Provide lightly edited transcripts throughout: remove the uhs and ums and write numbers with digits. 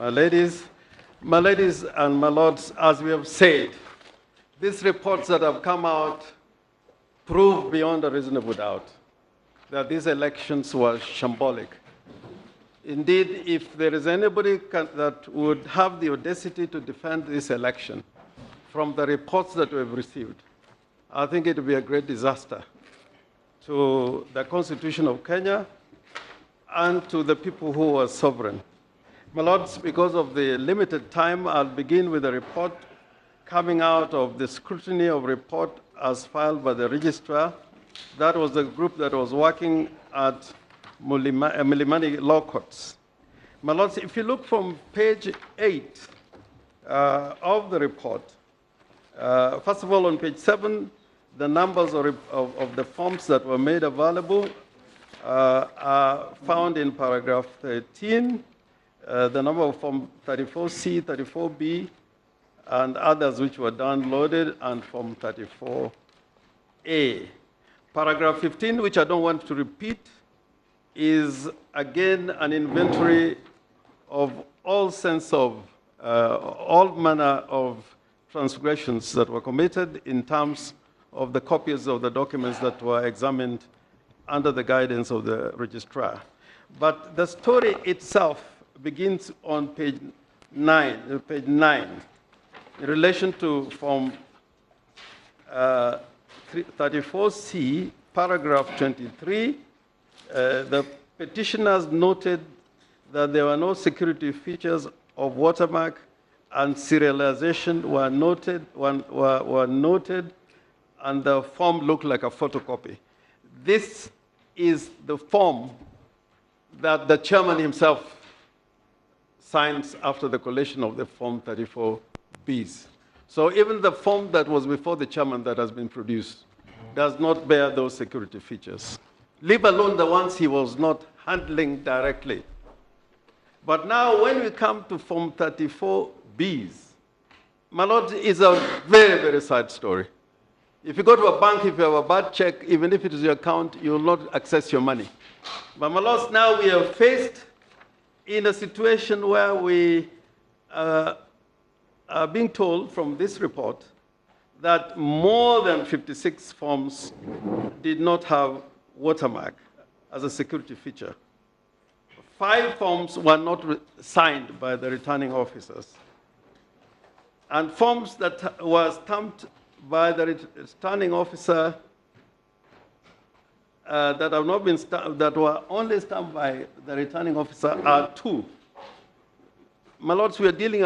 my ladies and my lords, as we have said, these reports that have come out prove beyond a reasonable doubt that these elections were shambolic. Indeed, if there is anybody that would have the audacity to defend this election from the reports that we've received, I think it would be a great disaster to the Constitution of Kenya and to the people who are sovereign. My lords, because of the limited time, I'll begin with a report coming out of the scrutiny of report as filed by the registrar. That was the group that was working at Milimani Law Courts. My lords, if you look from page 8 of the report, first of all, on page 7, the numbers of the forms that were made available are found in paragraph 13, the number of form 34C, 34B, and others which were downloaded, and form 34A. Paragraph 15, which I don't want to repeat, is again an inventory of all manner of transgressions that were committed in terms of the copies of the documents that were examined under the guidance of the registrar. But the story itself begins on page 9, in relation to form 34C, paragraph 23. The petitioners noted that there were no security features of watermark and serialization were noted, and the form looked like a photocopy. This is the form that the chairman himself signs after the collation of the form 34Bs. So even the form that was before the chairman that has been produced does not bear those security features, leave alone the ones he was not handling directly. But now when we come to form 34Bs, my lord, is a very, very sad story. If you go to a bank, if you have a bad check, even if it is your account, you will not access your money. But my lords, now we are faced in a situation where we are being told from this report that more than 56 forms did not have watermark as a security feature. 5 forms were not signed by the returning officers. And forms that were stamped by the returning officer that have not been stamped, that were only stamped by the returning officer are 2. My lords, we are dealing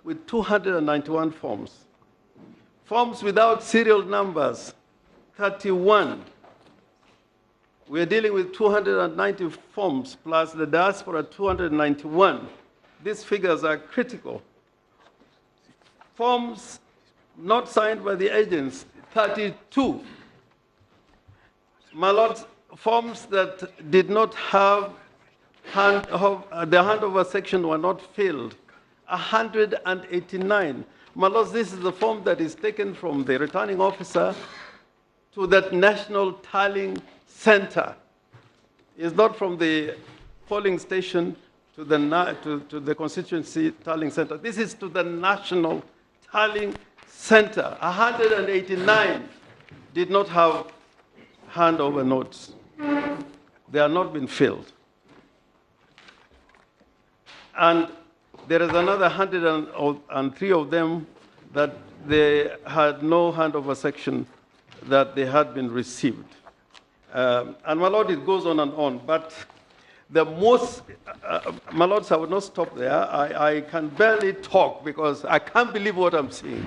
with 291 forms. Forms without serial numbers, 31. We are dealing with 290 forms plus the diaspora, 291. These figures are critical. Forms not signed by the agents, 32. My lords, forms that did not have the handover section were not filled, 189. My lords, this is the form that is taken from the returning officer to that national tallying center. It's not from the polling station to the constituency tallying center. This is to the national tallying center. 189 did not have handover notes. They have not been filled. And there is another 103 of them that they had no handover section that they had been received. And my lord, it goes on and on. But the most, my lords, I will not stop there. I can barely talk because I can't believe what I'm seeing.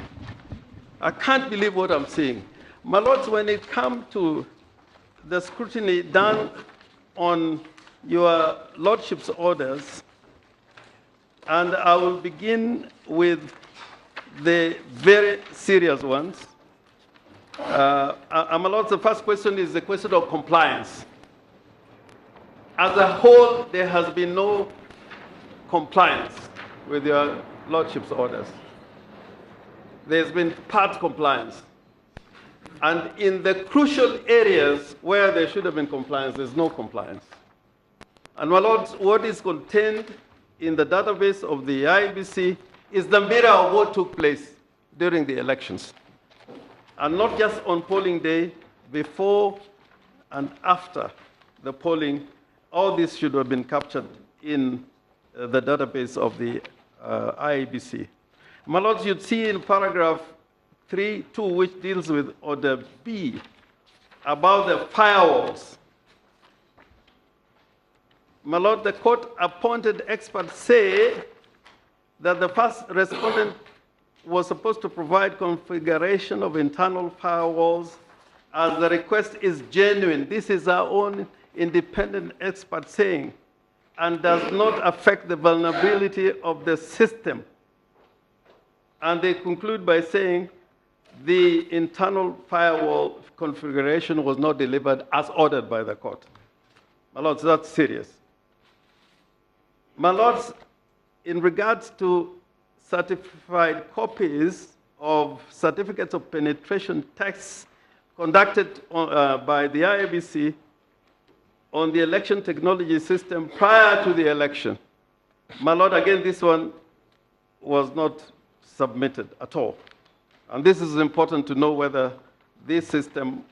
I can't believe what I'm seeing. My lords, when it comes to the scrutiny done on your lordship's orders, and I will begin with the very serious ones. My lords, the first question is the question of compliance. As a whole, there has been no compliance with your lordship's orders. There's been part compliance. And in the crucial areas where there should have been compliance, there's no compliance. And my lords, what is contained in the database of the IEBC is the mirror of what took place during the elections. And not just on polling day, before and after the polling, all this should have been captured in the database of the IEBC. My Lords, you'd see in paragraph 3.2, which deals with order B, about the firewalls. My Lord, the court-appointed experts say that the first respondent was supposed to provide configuration of internal firewalls as the request is genuine. This is our own independent expert saying, and does not affect the vulnerability of the system. And they conclude by saying the internal firewall configuration was not delivered as ordered by the court. My Lords, that's serious. My Lords, in regards to certified copies of certificates of penetration tests conducted by the IEBC on the election technology system prior to the election, my Lord, again, this one was not submitted at all. And this is important to know whether this system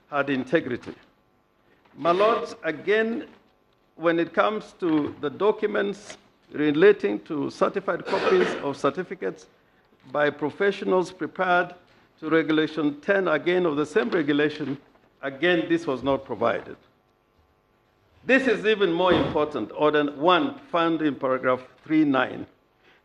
had integrity. My Lords, again, when it comes to the documents relating to certified copies of certificates by professionals prepared to Regulation 10, again, of the same regulation, again, this was not provided. This is even more important, Order 1, found in paragraph 3.9.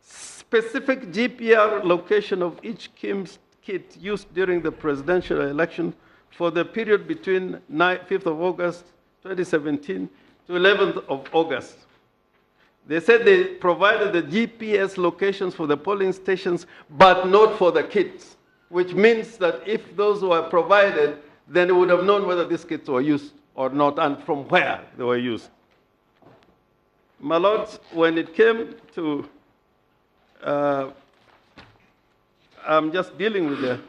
Specific GPR location of each KIMS kit used during the presidential election for the period between 5th of August 2017 to 11th of August. They said they provided the GPS locations for the polling stations, but not for the kits, which means that if those were provided, then they would have known whether these kits were used or not, and from where they were used. My Lords, when it came to, I'm just dealing with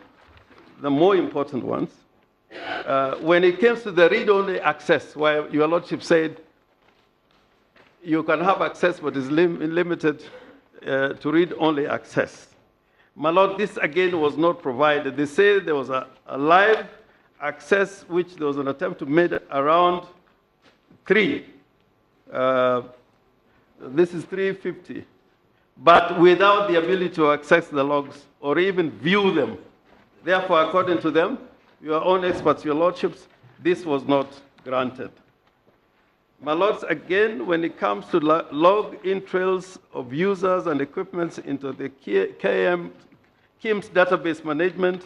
the more important ones. When it comes to the read-only access, where Your Lordship said you can have access, but is limited to read-only access. My Lord, this again was not provided. They say there was a live access, which there was an attempt to make around 3. This is 350, but without the ability to access the logs or even view them. Therefore, according to them, your own experts, Your Lordships, this was not granted. My Lords, again, when it comes to log-in trails of users and equipments into the KIMS database management,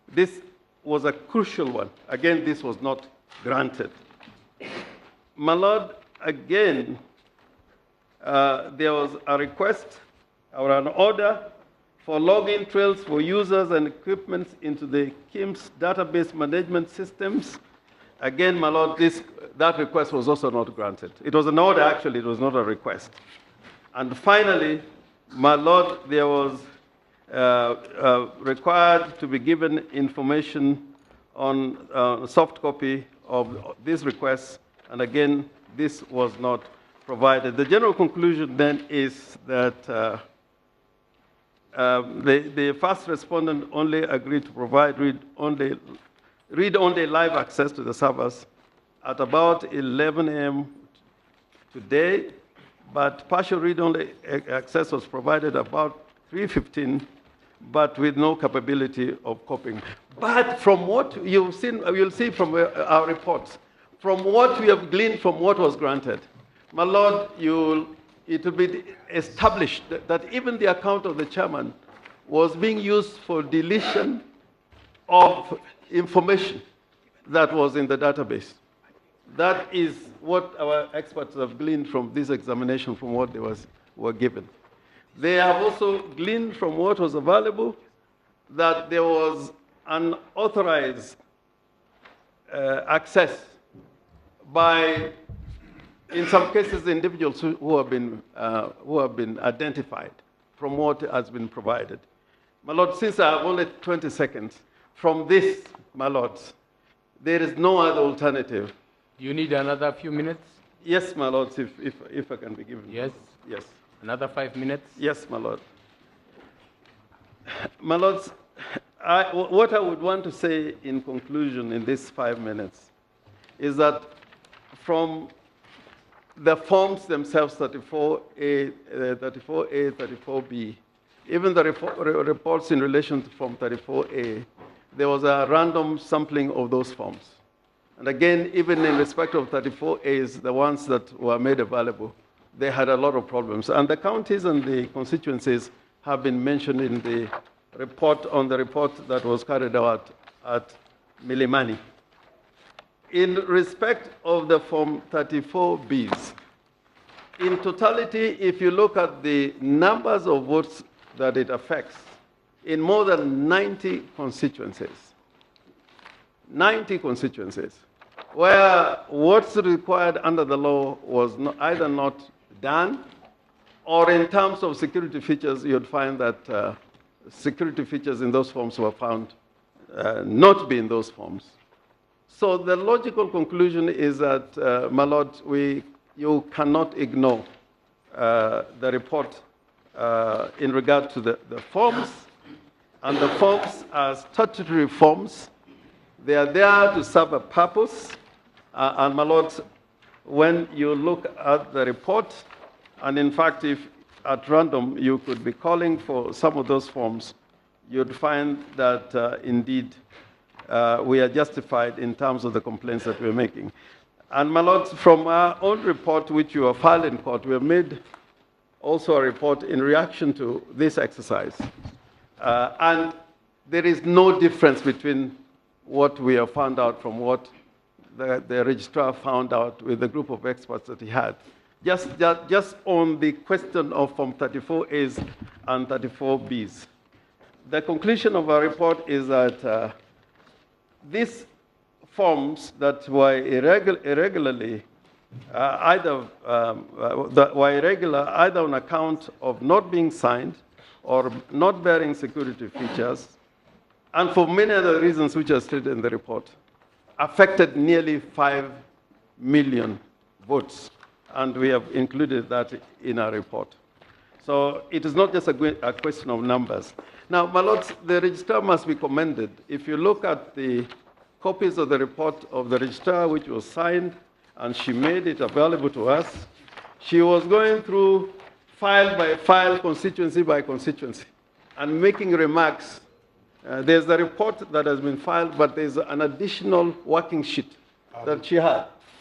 this was a crucial one. Again, this was not granted. My Lord, again, there was a request or an order for login trails for users and equipments into the KIMS database management systems. Again, my Lord, that request was also not granted. It was an order, actually, it was not a request. And finally, my Lord, there was required to be given information on a soft copy of this request, and again, this was not provided. The general conclusion then is that the first respondent only agreed to provide read-only live access to the servers at about 11 a.m. today, but partial read-only access was provided about 3:15, but with no capability of copying. But from what you'll see from our reports, from what we have gleaned from what was granted, my Lord, it will be established that even the account of the chairman was being used for deletion of information that was in the database. That is what our experts have gleaned from this examination, from what they were given. They have also gleaned from what was available that there was unauthorized access by, in some cases, individuals who have been identified from what has been provided. My Lord, since I have only 20 seconds, from this, my Lords, there is no other alternative. You need another few minutes? Yes, my Lords, if I can be given. Yes. Yes. Another 5 minutes? Yes, my lord. My lords, what I would want to say in conclusion in these 5 minutes is that from the forms themselves, 34A, 34B, even the reports in relation to Form 34A, there was a random sampling of those forms. And again, even in respect of 34As, the ones that were made available, they had a lot of problems. And the counties and the constituencies have been mentioned in the report, on the report that was carried out at Milimani. In respect of the Form 34Bs, in totality, if you look at the numbers of votes that it affects, in more than 90 constituencies, where what's required under the law was either not done, or in terms of security features, you'd find that security features in those forms were found not be in those forms. So the logical conclusion is that, my lord, you cannot ignore the report in regard to the forms, and the forms are statutory forms. They are there to serve a purpose, and my lord, when you look at the report, and in fact, if at random you could be calling for some of those forms, you'd find that indeed we are justified in terms of the complaints that we're making. And my lord, from our own report, which you have filed in court, we have made also a report in reaction to this exercise. And there is no difference between what we have found out from what the registrar found out with the group of experts that he had. Just on the question of Form 34As and 34Bs. The conclusion of our report is that these forms that were irregularly either on account of not being signed or not bearing security features, and for many other reasons which are stated in the report, affected nearly 5 million votes. And we have included that in our report. So it is not just a question of numbers. Now, my lords, the registrar must be commended. If you look at the copies of the report of the registrar, which was signed, and she made it available to us, she was going through file by file, constituency by constituency, and making remarks. There's the report that has been filed, but there's an additional working sheet that she had.